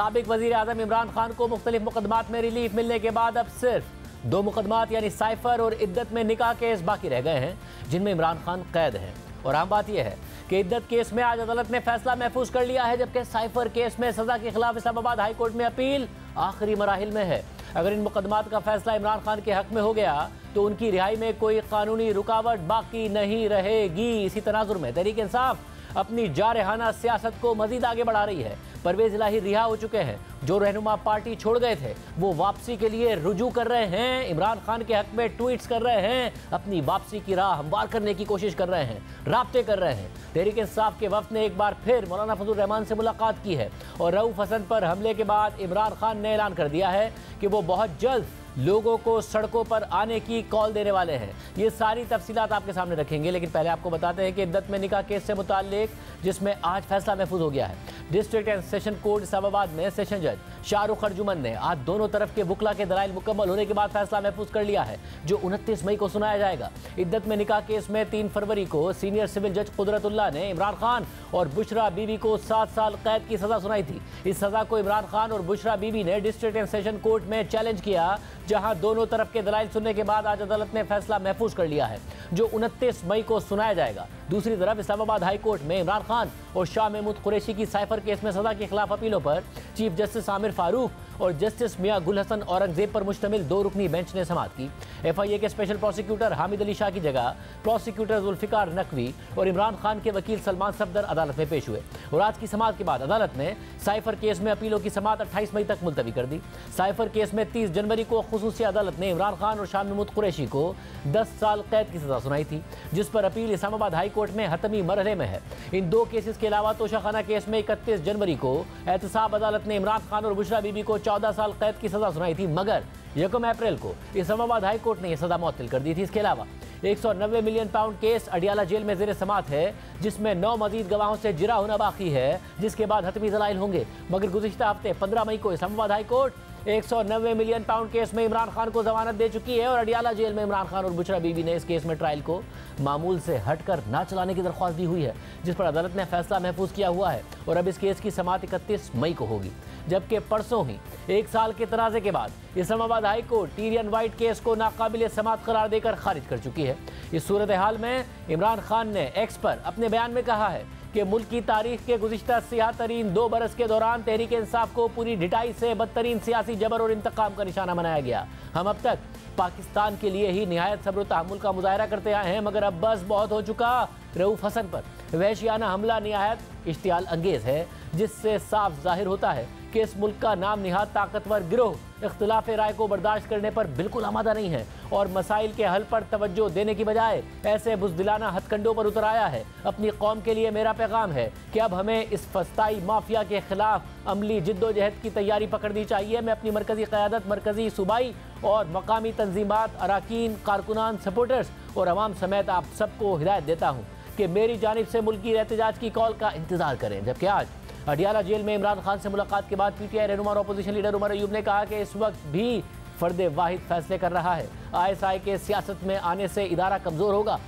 साबिक वजीर आजम इमरान खान को मुख्तलिफ मुकदमात में रिलीफ मिलने के बाद अब सिर्फ 2 मुकदमात यानी साइफर और इद्दत में निकाह केस बाकी रह गए हैं, जिनमें इमरान खान कैद हैं। और आम बात यह है कि इद्दत केस में आज अदालत ने फैसला महफूज कर लिया है, जबकि साइफर केस में सजा के खिलाफ इस्लामाबाद हाई कोर्ट में अपील आखिरी मराहिल में है। अगर इन मुकदमात का फैसला इमरान खान के हक में हो गया तो उनकी रिहाई में कोई कानूनी रुकावट बाकी नहीं रहेगी। इसी तनाजुर में तहरीक इंसाफ अपनी जारहाना सियासत को मजीद आगे बढ़ा रही है। परवेज इलाही रिहा हो चुके हैं, जो रहनुमा पार्टी छोड़ गए थे वो वापसी के लिए रुजू कर रहे हैं, इमरान खान के हक में ट्वीट्स कर रहे हैं, अपनी वापसी की राह हमवार करने की कोशिश कर रहे हैं, राब्ते कर रहे हैं। तहरीक इंसाफ के वफ्द ने एक बार फिर मौलाना फजल रहमान से मुलाकात की है और रऊफ हसन पर हमले के बाद इमरान खान ने ऐलान कर दिया है कि वो बहुत जल्द लोगों को सड़कों पर आने की कॉल देने वाले हैं। ये सारी तफसीलात आपके सामने रखेंगे, लेकिन पहले आपको बताते हैं कि इद्दत में निकाह केस से मुताल्लिक जिसमें आज फैसला महफूज हो गया है, district and session court Islamabad में सेशन जज शाहरुख अर्जुमन ने आज दोनों तरफ के वकला के दलाइल मुकम्मल होने के बाद फैसला महफूज कर लिया है, जो 29 मई को सुनाया जाएगा। इद्दत में निकाह केस में 3 फरवरी को सीनियर सिविल जज कुदरतुल्लाह ने इमरान खान और बुशरा बीबी को 7 साल कैद की सजा सुनाई थी। इस सजा को इमरान खान और बुशरा बीबी ने डिस्ट्रिक्ट एंड सेशन कोर्ट में चैलेंज किया, जहां दोनों तरफ के दलाइल सुनने के बाद आज अदालत ने फैसला महफूज कर लिया है, जो 29 मई को सुनाया जाएगा। दूसरी तरफ इस्लामाबाद हाई कोर्ट में इमरान खान और शाह महमूद कुरैशी की साइफर केस में सजा के खिलाफ अपीलों पर चीफ जस्टिस आमिर फारूक और जस्टिस मियां गुल हसन औरंगजेब पर मुश्तमिल 2 रुकनी बेंच ने समाअत की। FIA के स्पेशल प्रोसिक्यूटर हामिद अली शाह की जगह प्रोसिक्यूटर जुल्फिकार नकवी और इमरान खान के वकील सलमान सफदर अदालत में पेश हुए और आज की समाअत के बाद अदालत ने साइफर केस में अपीलों की समाअत 28 मई तक मुलतवी कर दी। साइफर केस में 30 जनवरी को खुसूसी अदालत ने इमरान खान और शाह महमूद कुरैशी को 10 साल कैद की सजा सुनाई थी, जिस पर अपील इस्लामाबाद हाई कोर्ट में हतमी मरहले में है। इन 2 केसेस के अलावा तोशाखाना केस में 31 जनवरी को एहतसाब अदालत ने इमरान खान और बुशरा बीबी को 14 साल कैद की सजा सुनाई थी, मगर 1 अप्रैल को इस्लामाबाद हाई कोर्ट ने यह सजा मुअत्तल कर दी थी। इसके अलावा 190 million pound case Adiala jail में ज़ेर समाअत है, जिसमें 9 मजीद गवाहों से जिरा होना बाकी है, जिसके बाद हतमी दलाइल होंगे। मगर गुज़िश्ता हफ्ते 15 मई को Islamabad high court 190 million pound case में इमरान खान को जमानत दे चुकी है और अडियाला जेल में इमरान खान और बुशरा बीबी ने इस केस में ट्रायल को मामूल से हटकर ना चलाने की दरख्वास्त दी हुई है, जिस पर अदालत ने फैसला महफूज किया हुआ है और अब इस केस की समाअत 31 मई को होगी। जबकि परसों ही 1 साल के तनाज़े के बाद Islamabad high court Tyrion white case को नाकाबिल समाअत करार देकर खारिज कर चुकी है। इस सूरत हाल में इमरान खान ने एक्स पर अपने बयान में कहा है कि मुल्क की तारीख के गुज़िश्ता सियाह तरीन 2 बरस के दौरान तहरीक इंसाफ को पूरी ढिठाई से बदतरीन सियासी जबर और इंतकाम का निशाना बनाया गया। हम अब तक पाकिस्तान के लिए ही निहायत सब्र तहम्मुल का मुजाहरा करते आए हैं, मगर अब बस बहुत हो चुका। रऊफ हसन पर वहशियाना हमला निहायत इश्तियाल अंगेज है, जिससे साफ जाहिर होता है कि इस मुल्क का नाम निहात ताकतवर गिरोह इख्तिलाफ राय को बर्दाश्त करने पर बिल्कुल आमादा नहीं है और मसाइल के हल पर तवज्जो देने की बजाय ऐसे बुज़दिलाना हथकंडों पर उतर आया है। अपनी कौम के लिए मेरा पैगाम है कि अब हमें इस फस्ताई माफिया के खिलाफ अमली जिद्दोजहद की तैयारी पकड़नी चाहिए। मैं अपनी मरकज़ी क़यादत, मरकज़ी सूबाई और मकामी तंजीमात, अराकीन, कारकुनान, सपोर्टर्स और अवाम समेत आप सबको हिदायत देता हूँ कि मेरी जानिब से मुल्की एहतजाज की कॉल का इंतज़ार करें। जबकि आज अडियाला जेल में इमरान खान से मुलाकात के बाद PTI रहनुमा और अपोजिशन लीडर उमर अयूब ने कहा कि इस वक्त भी फर्द वाहिद फैसले कर रहा है। ISI के सियासत में आने से इदारा कमजोर होगा।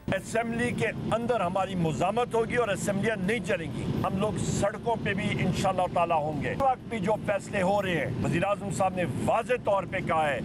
असेंबली के अंदर हमारी मुज़ामत होगी और असेंबलियां नहीं चलेंगी। हम लोग सड़कों पे भी इंशाअल्लाह ताला होंगे। इस वक्त भी जो फैसले हो रहे हैं, वज़ीर आज़म साहब ने वाज़े तौर पे कहा है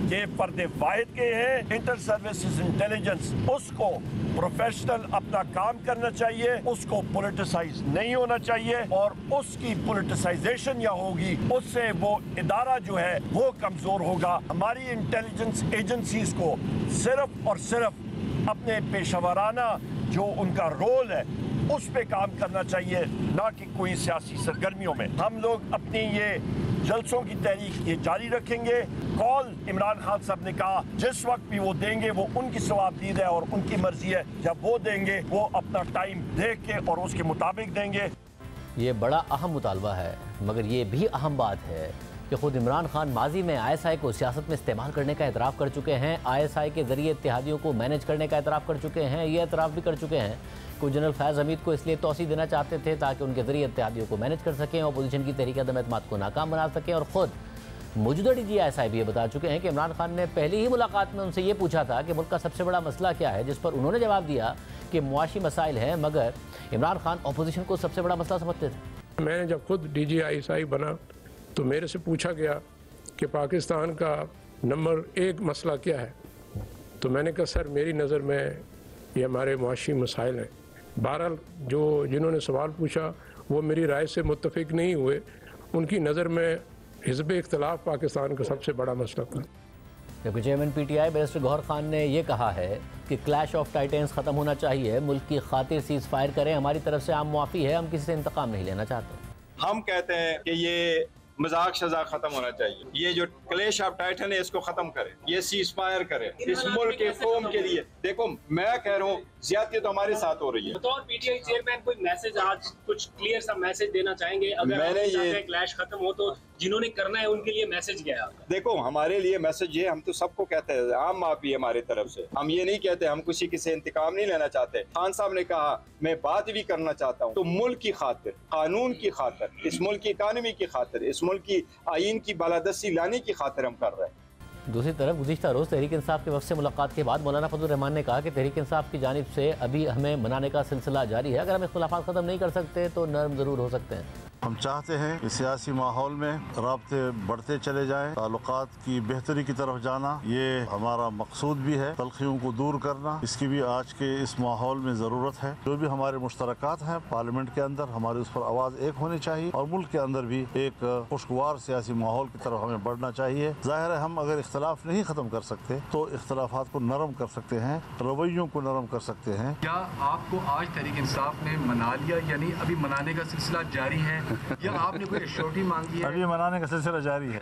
कि फर्द वाहिद के हैं, इंटर सर्विसेज इंटेलिजेंस, उसको प्रोफेशनल अपना काम करना चाहिए, उसको पॉलिटिसाइज नहीं होना चाहिए और उसकी पॉलिटिसाइजेशन या होगी उससे वो इदारा जो है वो कमजोर होगा। हमारी इंटेलिजेंस एजेंसीज को सिर्फ और सिर्फ अपने पेशेवराना जो उनका रोल है उस पे काम करना चाहिए, ना कि कोई सियासी सरगर्मियों में। हम लोग अपनी ये जलसों की तहरीक ये जारी रखेंगे। कॉल इमरान खान साहब ने कहा जिस वक्त भी वो देंगे वो उनकी सवाबदीद है और उनकी मर्जी है, जब वो देंगे वो अपना टाइम देख के और उसके मुताबिक देंगे। ये बड़ा अहम मुतालबा है, मगर ये भी अहम बात है कि खुद इमरान खान माजी में ISI को सियासत में इस्तेमाल करने का एतराफ़ कर चुके हैं। ISI के ज़रिए इत्तेहादियों को मैनेज करने का एतराफ़ कर चुके हैं। ये एतराफ़ भी कर चुके हैं कि जनरल फैज़ हमीद को इसलिए तौसी देना चाहते थे ताकि उनके ज़रिए इत्तेहादियों को मैनेज कर सकें, अपोजिशन की तहरीक अदम एतमाद को नाकाम बना सकें। और ख़ुद मौजूदा DG ISI भी ये बता चुके हैं कि इमरान खान ने पहली ही मुलाकात में उनसे ये पूछा था कि मुल्क का सबसे बड़ा मसला क्या है, जिस पर उन्होंने जवाब दिया कि मुआशी मसाइल हैं, मगर इमरान खान अपोजिशन को सबसे बड़ा मसला समझते थे। मैंने जब खुद DGI बना तो मेरे से पूछा गया कि पाकिस्तान का नंबर 1 मसला क्या है, तो मैंने कहा सर मेरी नज़र में ये हमारे मुआशी मसाइल हैं। बहरहाल जिन्होंने सवाल पूछा वो मेरी राय से मुत्तफिक नहीं हुए, उनकी नज़र में हिज़्ब इख्तिलाफ पाकिस्तान का सबसे बड़ा मसला था। जबकि chairman PTI barrister Gohar Khan ने यह कहा है कि क्लैश ऑफ टाइटन्स ख़त्म होना चाहिए, मुल्क की खातिर सीज़ फायर करें, हमारी तरफ से आम मुआफ़ी है, हम किसी से इंतकाम नहीं लेना चाहते। हम कहते हैं कि ये मजाक शजाक खत्म होना चाहिए, ये जो क्लैश ऑफ टाइटन है इसको खत्म करें, ये सीज फायर करें इस मुल्क के कौम के लिए। देखो मैं कह रहा हूँ ज्यादती तो हमारे साथ हो रही है। बतौर PTI चेयरमैन कोई मैसेज आज कुछ क्लियर सा मैसेज देना चाहेंगे? अगर मैंने ये क्लैश खत्म हो तो जिन्होंने करना है उनके लिए मैसेज क्या है? देखो हमारे लिए मैसेज ये, हम तो सबको कहते हैं आम माफी हमारी तरफ से, हम ये नहीं कहते हम किसी से इंतकाम नहीं लेना चाहते। खान साहब ने कहा मैं बात भी करना चाहता हूँ, तो मुल्क की खातिर, कानून की खातिर, इस मुल्क की इकानमी की खातिर, इस मुल्क की आईन की बालादस्ती लाने की खातिर हम कर रहे हैं। दूसरी तरफ गुज़िश्ता रोज़ तहरीक इंसाफ के वफ़द से मुलाकात के बाद मौलाना फजल रहमान ने कहा कि तहरीक इंसाफ की जानिब से अभी हमें मनाने का सिलसिला जारी है, अगर हम इख्तिलाफ़ात ख़त्म नहीं कर सकते तो नरम ज़रूर हो सकते हैं। हम चाहते हैं कि सियासी माहौल में राब्ते बढ़ते चले जाएं, ताल्लुकात की बेहतरी की तरफ जाना, ये हमारा मकसूद भी है। तलखियों को दूर करना, इसकी भी आज के इस माहौल में ज़रूरत है। जो भी हमारे मुश्तरकात हैं पार्लियामेंट के अंदर, हमारी उस पर आवाज़ एक होनी चाहिए और मुल्क के अंदर भी एक खुशगवार सियासी माहौल की तरफ हमें बढ़ना चाहिए। ज़ाहिर है हम अगर इख्तलाफ नहीं ख़त्म कर सकते तो इख्तलाफात को नरम कर सकते हैं, रवैयों को नरम कर सकते हैं। क्या आपको आज तहरीक इंसाफ ने मना लिया, यानी अभी मनाने का सिलसिला जारी है या आपने कोई एश्योरिटी मांगी है? अभी मनाने का सिलसिला जारी है।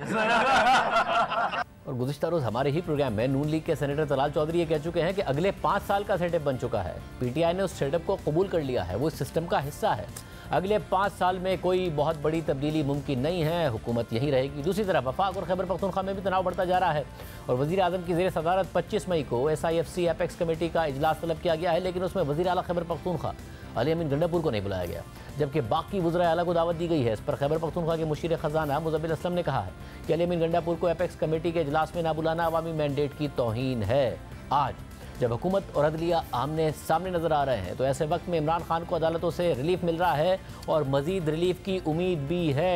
और गुज़िश्ता रोज़ हमारे ही प्रोग्राम में नून लीग के सेनेटर तलाल चौधरी ये कह चुके हैं कि अगले 5 साल का सेटअप बन चुका है, PTI ने उस सेटअप को कबूल कर लिया है, वो इस सिस्टम का हिस्सा है। अगले 5 साल में कोई बहुत बड़ी तब्दीली मुमकिन नहीं है, हुकूमत यही रहेगी। दूसरी तरफ वफाक और खैबर पख्तूनख्वा में भी तनाव बढ़ता जा रहा है और वज़ीर आज़म की ज़ेर सदारत 25 मई को SIFC एपेक्स कमेटी का इजलास तलब किया गया है, लेकिन उसमें वज़ीर आला खैबर पख्तूनख्वा अली अमीन गंडापुर को नहीं बुलाया गया, जबकि बाकी वज़राए आला को दावत दी गई है। इस पर खैबर पख्तूनख्वा के मुशीर ख़जाना मुज़म्मिल असलम ने कहा है कि अली अमीन गंडापुर को एपेक्स कमेटी के इजलास में ना बुलाना अवामी मैंडेट की तौहीन है। आज जब हुकूमत और अदलिया आमने सामने नजर आ रहे हैं तो ऐसे वक्त में इमरान खान को अदालतों से रिलीफ मिल रहा है और मज़ीद रिलीफ की उम्मीद भी है।